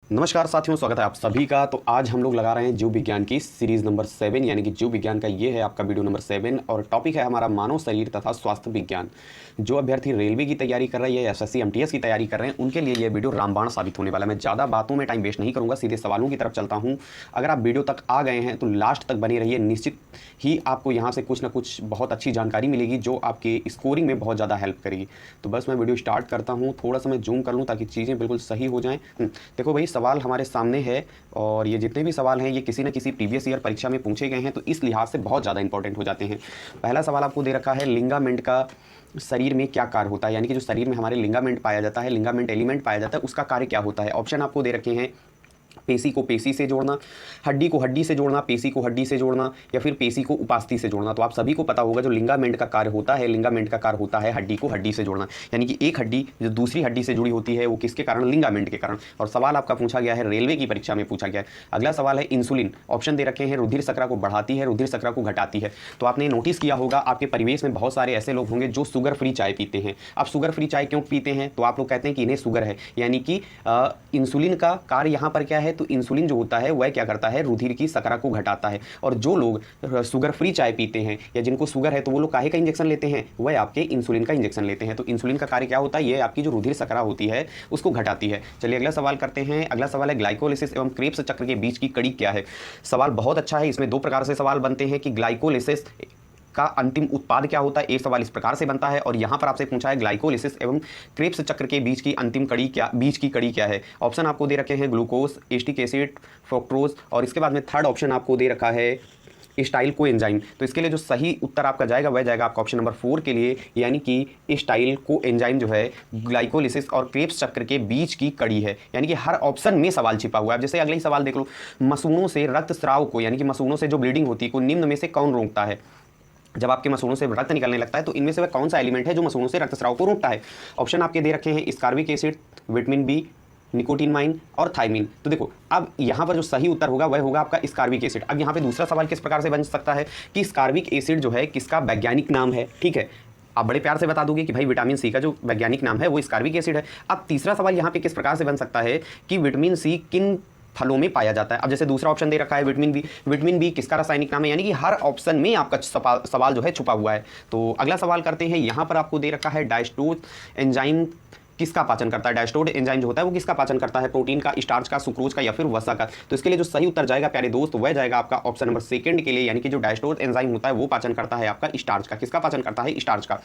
नमस्कार साथियों, स्वागत है आप सभी का। तो आज हम लोग लगा रहे हैं जीव विज्ञान की सीरीज नंबर 7, यानी कि जीव विज्ञान का ये है आपका वीडियो नंबर 7 और टॉपिक है हमारा मानव शरीर तथा स्वास्थ्य विज्ञान। जो अभ्यर्थी रेलवे की तैयारी कर रहे हैं या एसएससी एमटीएस की तैयारी कर रहे हैं उनके लिए ये वीडियो रामबाण साबित होने वाला है। मैं ज़्यादा बातों में टाइम वेस्ट नहीं करूँगा, सीधे सवालों की तरफ चलता हूँ। अगर आप वीडियो तक आ गए हैं तो लास्ट तक बने रहिए, निश्चित ही आपको यहाँ से कुछ ना कुछ बहुत अच्छी जानकारी मिलेगी जो आपके स्कोरिंग में बहुत ज़्यादा हेल्प करेगी। तो बस मैं वीडियो स्टार्ट करता हूँ, थोड़ा सा मैं जूम कर लूँ ताकि चीज़ें बिल्कुल सही हो जाएँ। देखो भाई, सवाल हमारे सामने है और ये जितने भी सवाल हैं ये किसी न किसी प्रीवियस ईयर परीक्षा में पूछे गए हैं, तो इस लिहाज से बहुत ज़्यादा इंपॉर्टेंट हो जाते हैं। पहला सवाल आपको दे रखा है, लिंगामेंट का शरीर में क्या कार्य होता है, यानी कि जो शरीर में हमारे लिंगामेंट पाया जाता है, लिंगामेंट एलिमेंट पाया जाता है, उसका कार्य क्या होता है। ऑप्शन आपको दे रखे हैं, पेशी को पेशी से जोड़ना, हड्डी को हड्डी से जोड़ना, पेशी को हड्डी से जोड़ना, या फिर पेशी को उपास्थि से जोड़ना। तो आप सभी को पता होगा जो लिंगामेंट का कार्य होता है, लिंगामेंट का कार्य होता है हड्डी को हड्डी से जोड़ना, यानी कि एक हड्डी जो दूसरी हड्डी से जुड़ी होती है वो किसके कारण, लिंगामेंट के कारण। और सवाल आपका पूछा गया है, रेलवे की परीक्षा में पूछा गया है। अगला सवाल है, इंसुलिन। ऑप्शन दे रखे हैं, रुधिर शर्करा को बढ़ाती है, रुधिर शर्करा को घटाती है। तो आपने नोटिस किया होगा आपके परिवेश में बहुत सारे ऐसे लोग होंगे जो शुगर फ्री चाय पीते हैं। अब शुगर फ्री चाय क्यों पीते हैं, तो आप लोग कहते हैं कि इन्हें शुगर है, यानी कि इंसुलिन का कार्य यहाँ पर क्या है, तो इंसुलिन जो होता है वह क्या करता है, रुधिर की शर्करा को घटाता है। और जो लोग शुगर फ्री चाय पीते हैं या जिनको शुगर है तो वो लोग काहे का इंजेक्शन लेते हैं, वह आपके इंसुलिन का इंजेक्शन लेते हैं। तो इंसुलिन का कार्य क्या होता है, ये आपकी जो रुधिर शर्करा होती है उसको घटाती है। चलिए अगला सवाल करते हैं। अगला सवाल है, ग्लाइकोलिसिस एवं क्रेब्स चक्र के बीच की कड़ी क्या है। सवाल बहुत अच्छा है, इसमें दो प्रकार से सवाल बनते हैं कि ग्लाइकोलिसिस का अंतिम उत्पाद क्या होता है। एक सवाल इस प्रकार से बनता है और यहाँ पर आपसे पूछा है ग्लाइकोलिसिस एवं क्रेब्स चक्र के बीच की अंतिम कड़ी क्या, बीच की कड़ी क्या है। ऑप्शन आपको दे रखे हैं, ग्लूकोज, एस्टिक एसिड, फ्रुक्टोज, और इसके बाद में थर्ड ऑप्शन आपको दे रखा है स्टाइल को एंजाइम। तो इसके लिए जो सही उत्तर आपका जाएगा वह जाएगा आपका ऑप्शन नंबर 4 के लिए, यानी कि स्टाइल को एंजाइम जो है ग्लाइकोलिसिस और क्रेब्स चक्र के बीच की कड़ी है। यानी कि हर ऑप्शन में सवाल छिपा हुआ है। जैसे अगले ही सवाल देख लो, मसूड़ों से रक्तस्राव को, यानी कि मसूड़ों से जो ब्लीडिंग होती है को निम्न में से कौन रोकता है। जब आपके मसूड़ों से रक्त निकलने लगता है तो इनमें से वह कौन सा एलिमेंट है जो मसूड़ों से रक्तस्राव को रोकता है। ऑप्शन आपके दे रखे हैं, स्कार्बिक एसिड, विटामिन बी, निकोटिनमाइन और थायमिन। तो देखो अब यहाँ पर जो सही उत्तर होगा वह होगा आपका स्कार्बिक एसिड। अब यहाँ पे दूसरा सवाल किस प्रकार से बन सकता है कि स्कार्बिक एसिड जो है किसका वैज्ञानिक नाम है। ठीक है, आप बड़े प्यार से बता दोगे कि भाई विटामिन सी का जो वैज्ञानिक नाम है वो स्कार्बिक एसिड है। अब तीसरा सवाल यहाँ पे किस प्रकार से बन सकता है कि विटामिन सी किन फलों में पाया जाता है। अब जैसे दूसरा ऑप्शन दे रखा है विटामिन बी, विटामिन बी किसका रासायनिक नाम है, यानी कि हर ऑप्शन में आपका सवाल जो है छुपा हुआ है। तो अगला सवाल करते हैं, यहाँ पर आपको दे रखा है डायस्टोज एंजाइम किसका पाचन करता है। डायस्टोज एंजाइम जो होता है वो किसका पाचन करता है, प्रोटीन का, स्टार्च का, सुक्रोज का या फिर वसा का। तो इसके लिए जो सही उत्तर जाएगा प्यारे दोस्त वह जाएगा आपका ऑप्शन नंबर 2 के लिए, यानी कि जो डायस्टोज एंजाइम होता है वो पाचन करता है आपका स्टार्च का। किसका पाचन करता है, स्टार्च का।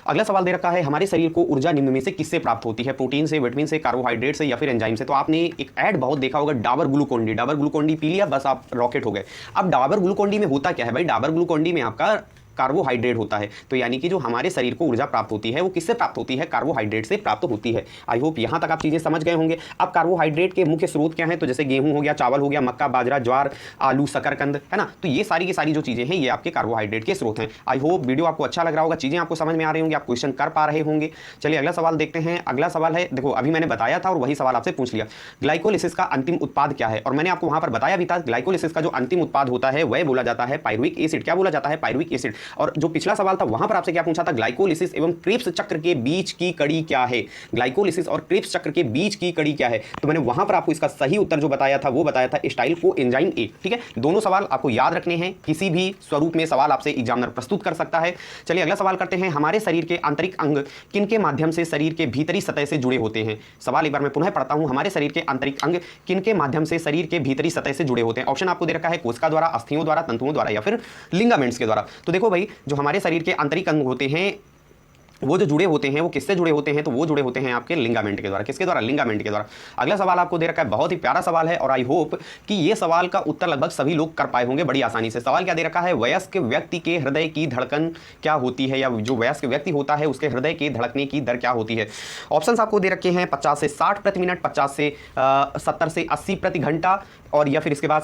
अगला सवाल दे रखा है, हमारे शरीर को ऊर्जा निम्न में से किससे प्राप्त होती है, प्रोटीन से, विटामिन से, कार्बोहाइड्रेट से या फिर एंजाइम से। तो आपने एक ऐड बहुत देखा होगा, Dabur Glucon D. Dabur Glucon D पी लिया, बस आप रॉकेट हो गए। अब डाबर ग्लूकोन डी में होता क्या है भाई, डाबर ग्लूकोन डी में आपका कार्बोहाइड्रेट होता है। तो यानी कि जो हमारे शरीर को ऊर्जा प्राप्त होती है वो किससे प्राप्त होती है, कार्बोहाइड्रेट से प्राप्त होती है। आई होप यहां तक आप चीजें समझ गए होंगे। अब कार्बोहाइड्रेट के मुख्य स्रोत क्या हैं, तो जैसे गेहूं हो गया, चावल हो गया, मक्का, बाजरा, ज्वार, आलू, शकरकंद, है ना। तो ये सारी की सारी जो चीजें हैं ये आपके कार्बोहाइड्रेट के स्रोत हैं। आई होप वीडियो आपको अच्छा लग रहा होगा, चीजें आपको समझ में आ रही होंगी, आप क्वेश्चन कर पा रहे होंगे। चलिए अगला सवाल देखते हैं। अगला सवाल है, देखो अभी मैंने बताया था और वही सवाल आपसे पूछ लिया, ग्लाइकोलिसिस का अंतिम उत्पाद क्या है। और मैंने आपको वहां पर बताया भी था, ग्लाइकोलिसिस का जो अंतिम उत्पाद होता है वह बोला जाता है पायरुविक एसिड। क्या बोला जाता है, पायरुविक एसिड। और जो पिछला सवाल था वहां पर आपसे क्या पूछा था, ग्लाइकोलिसिस एवं क्रेब्स चक्र के बीच की कड़ी क्या है। ग्लाइकोलिसिस और क्रेब्स चक्र के बीच की कड़ी क्या है, तो मैंने वहां पर आपको इसका सही उत्तर जो बताया था वो बताया था स्टाइल को एंजाइम ए। ठीक है, दोनों सवाल आपको याद रखने हैं, किसी भी स्वरूप में सवाल आपसे एग्जामिनर प्रस्तुत कर सकता है। चलिए अगला सवाल करते हैं, हमारे शरीर के आंतरिक अंग किनके माध्यम से शरीर के भीतरी सतह से जुड़े होते हैं। सवाल एक बार मैं पुनः पढ़ता हूं, हमारे शरीर के आंतरिक अंग किनके माध्यम से शरीर के भीतरी सतह से जुड़े होते हैं। ऑप्शन आपको दे रखा है, कोशिका द्वारा, अस्थियों द्वारा, तंतुओं द्वारा या फिर लिंगामेंट्स के द्वारा। तो देखो भाई, जो हमारे शरीर के आंतरिक अंग होते हैं वो जो जुड़े होते हैं वो किससे जुड़े होते हैं, तो वो जुड़े होते हैं आपके लिंगामेंट के द्वारा। किसके द्वारा, लिंगामेंट के द्वारा। अगला सवाल आपको दे रखा है, बहुत ही प्यारा सवाल है और आई होप कि ये सवाल का उत्तर लगभग सभी लोग कर पाए होंगे बड़ी आसानी से। सवाल क्या दे रखा है, वयस्क व्यक्ति के हृदय की धड़कन क्या होती है, या जो वयस्क व्यक्ति होता है उसके हृदय के धड़कने की दर क्या होती है। ऑप्शन आपको दे रखे हैं, 50 से 60 प्रति मिनट, 50 से 70 से 80 प्रति घंटा, और या फिर इसके बाद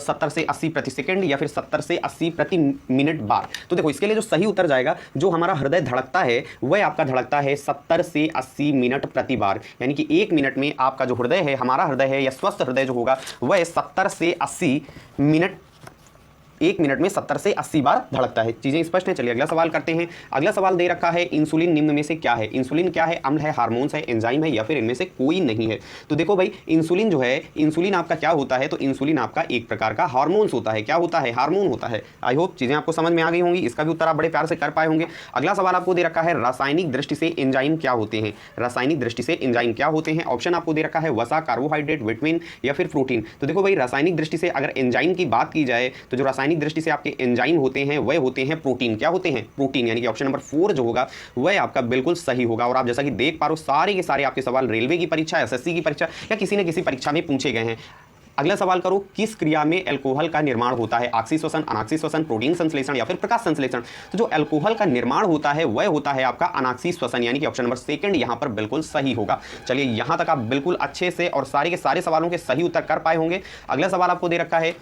70 से 80 प्रति सेकंड, या फिर 70 से 80 प्रति मिनट बार। तो देखो इसके लिए जो सही उत्तर जाएगा, जो हमारा हृदय धड़कता है वह आपका धड़कता है 70 से 80 मिनट प्रति बार। यानी कि 1 मिनट में आपका जो हृदय है, हमारा हृदय है या स्वस्थ हृदय जो होगा वह 70 से 80 मिनट 1 मिनट में 70 से 80 बार धड़कता है। चीजें स्पष्ट हैं। चलिए अगला सवाल करते हैं। अगला सवाल दे रखा है इंसुलिन निम्न में से क्या है। इंसुलिन क्या है? अम्ल है, हार्मोन्स है, एंजाइम है या फिर इनमें से कोई नहीं है। तो देखो भाई, इंसुलिन जो है, इंसुलिन आपका क्या होता है? तो इंसुलिन आपका एक प्रकार का हार्मोन्स होता है। क्या होता है? हार्मोन होता है। आई होप चीजें आपको समझ में आ गई होंगी। इसका भी उत्तर आप बड़े प्यार से कर पाए होंगे। अगला सवाल आपको दे रखा है रासायनिक दृष्टि से एंजाइम क्या होते हैं। रासायनिक दृष्टि से एंजाइम क्या होते हैं? ऑप्शन आपको दे रखा है वसा, कार्बोहाइड्रेट, विटामिन या फिर प्रोटीन। तो देखो भाई, रासायनिक दृष्टि से अगर एंजाइम की बात की जाए तो जो रासायनिक दृष्टि से आपके एंजाइम होते हैं वह होते हैं प्रोटीन। क्या होते हैं? प्रोटीन। यानी कि ऑप्शन नंबर 4 जो होगा वह आपका बिल्कुल सही होगा। और आप जैसा कि देख पा रहे हो, सारे के सारे आपके सवाल रेलवे की परीक्षा, एसएससी की परीक्षा या किसी न किसी परीक्षा में पूछे गए हैं। अगला सवाल करो, किस क्रिया में अल्कोहल का निर्माण होता है? ऑक्सीश्वसन, अनॉक्सीश्वसन, प्रोटीन संश्लेषण या फिर प्रकाश संश्लेषण। तो जो अल्कोहल का निर्माण होता है वह होता है आपका अनॉक्सीश्वसन, यानी कि ऑप्शन नंबर 2 यहां पर बिल्कुल सही होगा। चलिए, यहां तक आप बिल्कुल अच्छे से और सारे के सारे सवालों के सही उत्तर कर पाए होंगे। अगला सवाल आपको दे रखा है,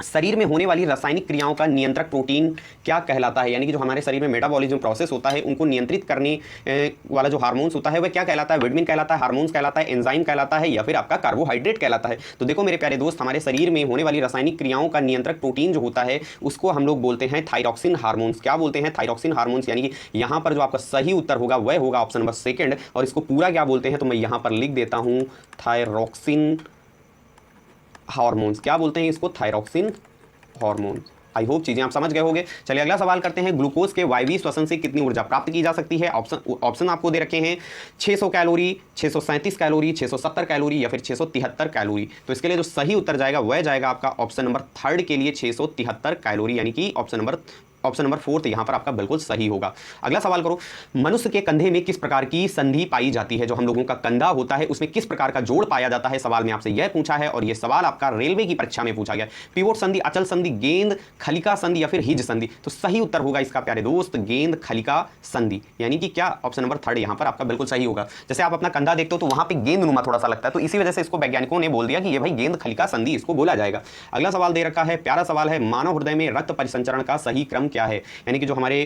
शरीर में होने वाली रासायनिक क्रियाओं का नियंत्रक प्रोटीन क्या कहलाता है? यानी कि जो हमारे शरीर में मेटाबॉलिज्म प्रोसेस होता है उनको नियंत्रित करने वाला जो हार्मोन्स होता है वह क्या कहलाता है? विटामिन कहलाता है, हार्मोन्स कहलाता है, एंजाइम कहलाता है या फिर आपका कार्बोहाइड्रेट कहलाता है। तो देखो मेरे प्यारे दोस्त, हमारे शरीर में होने वाली रासायनिक क्रियाओं का नियंत्रक प्रोटीन जो होता है उसको हम लोग बोलते हैं थायरॉक्सिन हार्मोन्स। क्या बोलते हैं? Thyroxine hormones. यानी कि यहाँ पर जो आपका सही उत्तर होगा वह होगा ऑप्शन नंबर 2। और इसको पूरा क्या बोलते हैं तो मैं यहाँ पर लिख देता हूँ, थायरॉक्सिन हार्मोन्स। क्या बोलते हैं इसको? Thyroxine hormone. आई होप चीजें आप समझ गए होंगे। चलिए अगला सवाल करते हैं, ग्लूकोज के वायवीय श्वसन से कितनी ऊर्जा प्राप्त की जा सकती है? ऑप्शन आपको दे रखे हैं 600 कैलोरी, 637 कैलोरी, 670 कैलोरी या फिर 673 कैलोरी। तो इसके लिए जो सही उत्तर जाएगा वह जाएगा आपका ऑप्शन नंबर 3 के लिए 673 कैलोरी, यानी कि ऑप्शन नंबर 4 यहां पर आपका बिल्कुल सही होगा। अगला सवाल करो, मनुष्य के कंधे में किस प्रकार की संधि पाई जाती है? जो हम लोगों का कंधा होता है उसमें किस प्रकार का जोड़ पाया जाता है? सवाल में आपसे यह पूछा है और यह सवाल आपका रेलवे की परीक्षा में पूछा गया। पिवोट संधि, अचल संधि, गेंद खलिका संधि या फिर हिज संधि। तो सही उत्तर होगा इसका प्यारे दोस्त गेंद खलिका संधि, यानी कि क्या? ऑप्शन नंबर 3 यहां पर आपका बिल्कुल सही होगा। जैसे आप अपना कंधा देखते हो तो वहां पे गेंदनुमा थोड़ा सा लगता है, तो इसी वजह से इसको वैज्ञानिकों ने बोल दिया कि ये भाई गेंद खलिका संधि इसको बोला जाएगा। अगला सवाल दे रखा है, प्यारा सवाल है, मानव हृदय में रक्त परिसंचरण का सही क्रम क्या है? यानी कि जो हमारे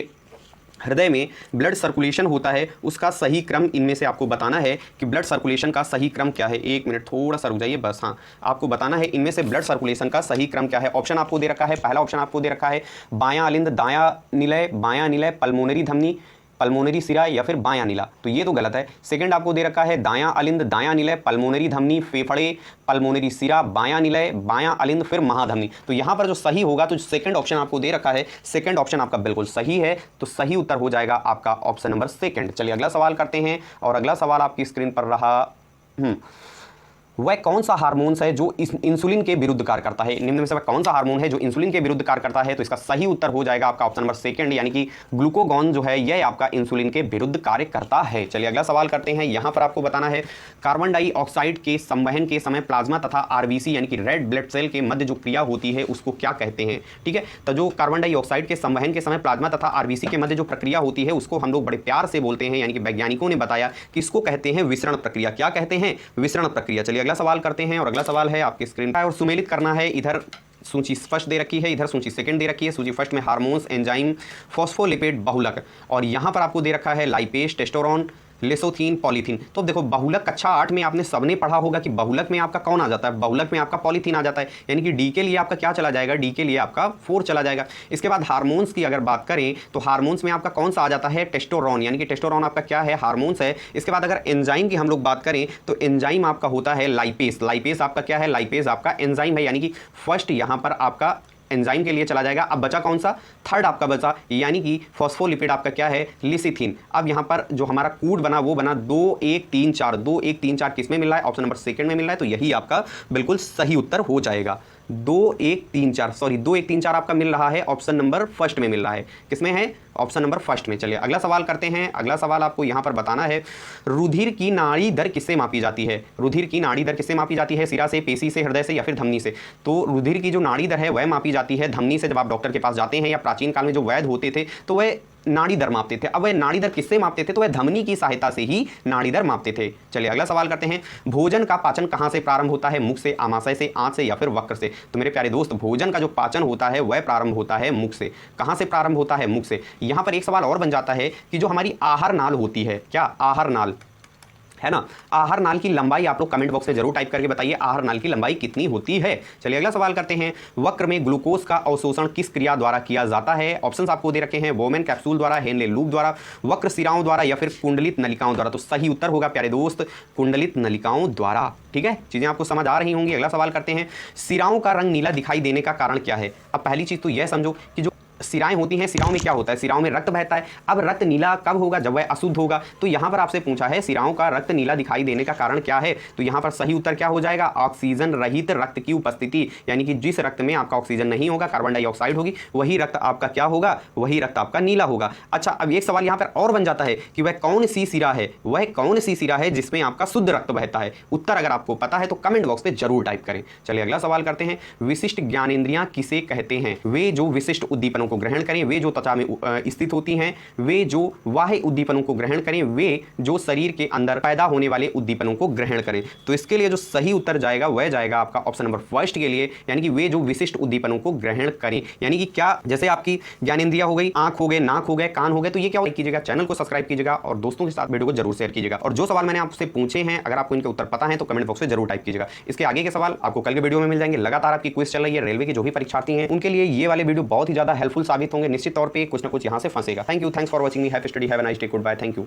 हृदय में ब्लड सर्कुलेशन होता है उसका सही क्रम इनमें से आपको बताना है कि ब्लड सर्कुलेशन का सही क्रम क्या है। 1 मिनट थोड़ा सा रुक जाइए बस। हाँ, आपको बताना है इनमें से ब्लड सर्कुलेशन का सही क्रम क्या है। ऑप्शन आपको दे रखा है, पहला ऑप्शन आपको दे रखा है बायां अलिंद, दायां निलय, बायां निलय, पल्मोनरी धमनी, पल्मोनरी सिरा या फिर बायां नीला। तो ये तो गलत है। सेकंड आपको दे रखा है दायां अलिंद, दायां निलय, पल्मोनरी धमनी, फेफड़े, पल्मोनरी सिरा, बायां निलय, बायां अलिंद फिर महाधमनी। तो यहां पर जो सही होगा तो सेकंड ऑप्शन आपको दे रखा है, सेकंड ऑप्शन आपका बिल्कुल सही है। तो सही उत्तर हो जाएगा आपका ऑप्शन नंबर 2। चलिए अगला सवाल करते हैं और अगला सवाल आपकी स्क्रीन पर रहा, वह कौन सा हार्मोन है जो इंसुलिन के विरुद्ध कार्य करता है? निम्न में से वह कौन सा हार्मोन है जो इंसुलिन के विरुद्ध कार्य करता है? तो इसका सही उत्तर हो जाएगा आपका ऑप्शन नंबर 2, यानी कि ग्लूकागॉन जो है यह आपका इंसुलिन के विरुद्ध कार्य करता है। चलिए अगला सवाल करते हैं। यहां पर आपको बताना है कार्बन डाइऑक्साइड के संवहन के समय प्लाज्मा तथा आरबीसी यानी कि रेड ब्लड सेल के मध्य जो क्रिया होती है उसको क्या कहते हैं? ठीक है, तो जो कार्बन डाइऑक्साइड के संवहन के समय प्लाज्मा तथा आरबीसी के मध्य जो प्रक्रिया होती है उसको हम लोग बड़े प्यार से बोलते हैं, यानी कि वैज्ञानिकों ने बताया कि इसको कहते हैं विसरण प्रक्रिया। क्या कहते हैं? विसरण प्रक्रिया। चलिए अगला सवाल करते हैं और अगला सवाल है आपकी स्क्रीन पर और सुमेलित करना है। इधर सूची फर्स्ट दे रखी है, इधर सूची सेकंड दे रखी है। सूची फर्स्ट में हार्मोन्स, एंजाइम, फॉस्फोलिपिड, बहुलक, और यहां पर आपको दे रखा है लाइपेज, टेस्टोस्टेरोन, लेसोथीन, पॉलीथीन। तो देखो बहुलक कक्षा 8 में आपने सबने पढ़ा होगा कि बहुलक में आपका कौन आ जाता है? बहुलक में आपका पॉलीथीन आ जाता है, यानी कि डी के लिए आपका क्या चला जाएगा? डी के लिए आपका 4 चला जाएगा। इसके बाद हार्मोन्स की अगर बात करें तो हार्मोन्स में आपका कौन सा आ जाता है? टेस्टोस्टेरोन, यानी कि टेस्टोस्टेरोन आपका क्या है? हार्मोन्स है। इसके बाद अगर एंजाइम की हम लोग बात करें तो एंजाइम आपका होता है लाइपेज। लाइपेज आपका क्या है? लाइपेज आपका एंजाइम है, यानी कि फर्स्ट यहां पर आपका एंजाइम के लिए चला जाएगा। अब बचा कौन सा? थर्ड आपका बचा, यानी कि फॉस्फोलिपिड आपका क्या है? लिसिथिन। अब यहाँ पर जो हमारा कूड बना वो बना 2 1 3 4। 2 1 3 4 किस में मिल रहा है? ऑप्शन नंबर 2 में मिल रहा है, तो यही आपका बिल्कुल सही उत्तर हो जाएगा। 2 1 3 4 सॉरी 2 1 3 4 आपका मिल रहा है ऑप्शन नंबर 1 में मिल रहा है। किसमें है? ऑप्शन नंबर 1 में। चलिए अगला सवाल करते हैं। अगला सवाल आपको यहाँ पर बताना है, रुधिर की नाड़ी दर किससे मापी जाती है? रुधिर की नाड़ी दर किससे मापी जाती है? सिरा से, पेशी से, हृदय से या फिर धमनी से? तो रुधिर की जो नाड़ी दर है वह मापी जाती है धमनी से। जब आप डॉक्टर के पास जाते हैं या प्राचीन काल में जो वैद्य होते थे तो वह नाड़ी दर मापते थे। अब वह नाड़ी दर किससे मापते थे? तो वह धमनी की सहायता से ही नाड़ी दर मापते थे। चलिए अगला सवाल करते हैं, भोजन का पाचन कहां से प्रारंभ होता है? मुख से, आमाशय से, आंत से या फिर वक्र से? तो मेरे प्यारे दोस्त भोजन का जो पाचन होता है वह प्रारंभ होता है मुख से। कहां से प्रारंभ होता है? मुख से। यहां पर एक सवाल और बन जाता है कि जो हमारी आहार नाल होती है, क्या आहार नाल, है ना। आहार नाल की लंबाई आप लोग कमेंट बॉक्स में जरूर टाइप करके बताइए, आहार नाल की लंबाई कितनी होती है। चलिए अगला सवाल करते हैं, वक्र में ग्लूकोज का अवशोषण किस क्रिया द्वारा किया जाता है। ऑप्शंस आपको दे रखे हैं, बोमेन कैप्सूल द्वारा, हेनले लूप द्वारा, वक्र सिराओं द्वारा या फिर कुंडलित नलिकाओं द्वारा। तो सही उत्तर होगा प्यारे दोस्त कुंडलित नलिकाओं द्वारा। ठीक है, चीजें आपको समझ आ रही होंगी। अगला सवाल करते हैं, सिराओं का रंग नीला दिखाई देने का कारण क्या है। अब पहली चीज तो यह समझो कि जो सिराएं होती हैं, सिराओं में क्या होता है, सिराओं में रक्त बहता है। अब रक्त नीला कब होगा, जब वह अशुद्ध होगा। तो यहां पर आपसे पूछा है सिराओं का रक्त नीला दिखाई देने का कारण क्या है, तो यहां पर सही उत्तर क्या हो जाएगा, ऑक्सीजन रहित रक्त की उपस्थिति, यानी कि जिस रक्त में आपका ऑक्सीजन नहीं होगा, कार्बन डाइऑक्साइड होगी, वही रक्त आपका क्या होगा, वही रक्त आपका नीला होगा। अच्छा, अब एक सवाल यहां पर और बन जाता है कि वह कौन सी सिरा है, वह कौन सी सिरा है जिसमें आपका शुद्ध रक्त बहता है। उत्तर अगर आपको पता है तो कमेंट बॉक्स में जरूर टाइप करें। चलिए अगला सवाल करते हैं, विशिष्ट ज्ञानेंद्रियां किसे कहते हैं। वे जो विशिष्ट उद्दीपनों को ग्रहण करें, वे जो त्वचा में स्थित होती हैं, वे जो बाह्य उद्दीपनों को ग्रहण करें, वे जो शरीर के अंदर पैदा होने वाले उद्दीपनों को ग्रहण करें। तो इसके लिए जो सही उत्तर जाएगा वह जाएगा आपका ऑप्शन नंबर फर्स्ट के लिए, यानी कि वे जो विशिष्ट उद्दीपनों को ग्रहण करें। यानी कि क्या, जैसे आपकी ज्ञानेंद्रिया हो गई, आंख हो गए, नाक हो गए, कान हो गए, तो ये क्या कीजिएगा, चैनल को सब्सक्राइब कीजिएगा और दोस्तों के साथ वीडियो को जरूर शेयर कीजिएगा। और जो सवाल मैंने आपसे पूछे हैं, अगर आपको इनके उत्तर पता है तो कमेंट बॉक्स में जरूर टाइप कीजिएगा। इसके आगे के सवाल आपको कल के वीडियो में मिल जाएंगे। लगातार आपकी क्विज चल रही है, रेलवे के जो भी परीक्षार्थी हैं उनके लिए ये वाले वीडियो बहुत ही ज्यादा हेल्पफुल साबित होंगे। निश्चित तौर पर कुछ ना कुछ यहाँ से फंसेगा। Thank you, thanks for watching me, have study, have a nice day, goodbye, thank you.